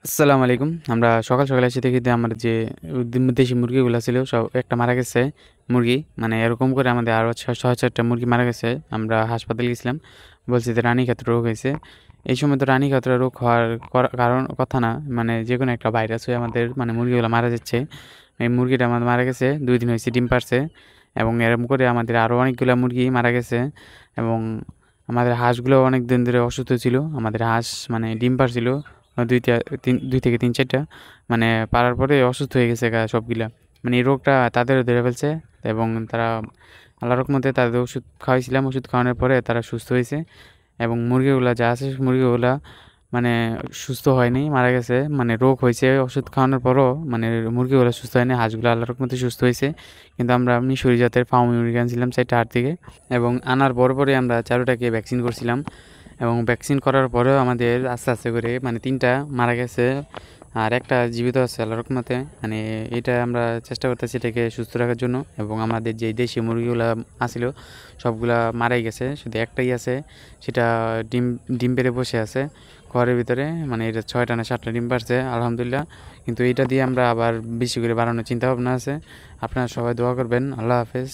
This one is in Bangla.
আসসালামু আলাইকুম। আমরা সকাল, সকাল এসে দেখি যে আমার যে দেশি মুরগিগুলা ছিল সব একটা মারা গেছে মুরগি। মানে এরকম করে আমাদের আরো ৬-৬ টা মুরগি মারা গেছে। আমরা হাসপাতালে গেছিলাম। বলছে যে রানীক্ষেত রোগ হইছে। এই সময় তো রানীক্ষেত রোগ হওয়ার কারণ কথা না। মানে যেকোনো একটা ভাইরাস হয়ে আমাদের মানে মুরগিগুলা মারা যাচ্ছে। এই মুরগিটা আমাদের মারা গেছে। ২ দিন হইছে ডিম পাড়ছে এবং এরকম করে আমাদের আরো অনেকগুলা মুরগি মারা গেছে এবং আমাদের হাঁসগুলো অনেকদিন ধরে অসুস্থ ছিল। আমাদের হাঁস মানে ডিম পাড়ছিল। ২ টা ২ থেকে ৩-৪ টা মানে পাড়ার পরে অসুস্থ হয়ে গেছে সবগুলা। মানে এই রোগটা তাদেরও ধরে ফেলছে এবং তারা আল্লাহর রহমতে তাদের ওষুধ খাওয়াইছিলাম। ওষুধ খাওয়ানোর পরে তারা সুস্থ হয়েছে এবং মুরগিগুলা যা আছে মুরগিগুলা মানে সুস্থ হয়নি, মারা গেছে। মানে রোগ হয়েছে ওষুধ খাওয়ানোর পরও মানে মুরগিগুলা সুস্থ হয়নি। হাঁসগুলো আল্লাহর রহমতে সুস্থ হয়েছে। কিন্তু আমরা মিশরি জাতের ফার্মি মুরগি আনছিলাম ৪ টা হাট থেকে এবং আনার পরে আমরা ৪ টাকে ভ্যাকসিন করছিলাম। এবং ভ্যাকসিন করার পরেও আমাদের আস্তে, আস্তে করে মানে ৩ টা মারা গেছে। আর একটা জীবিত আছে আল্লাহর রহমতে। মানে এটা আমরা চেষ্টা করতেছি এটাকে সুস্থ রাখার জন্য এবং আমাদের যে দেশি মুরগিগুলা আছিল সবগুলা মারাই গেছে। শুধু একটাই আছে, সেটা ডিম ডিম পেড়ে বসে আছে ঘরের ভিতরে। মানে এটা ৬ টা না ৭ টা ডিম পাড়ছে আলহামদুলিল্লাহ। কিন্তু এটা দিয়ে আমরা আবার বেশি করে বাড়ানোর চিন্তা ভাবনা আছে। আপনারা সবাই দোয়া করবেন। আল্লাহ হাফেজ।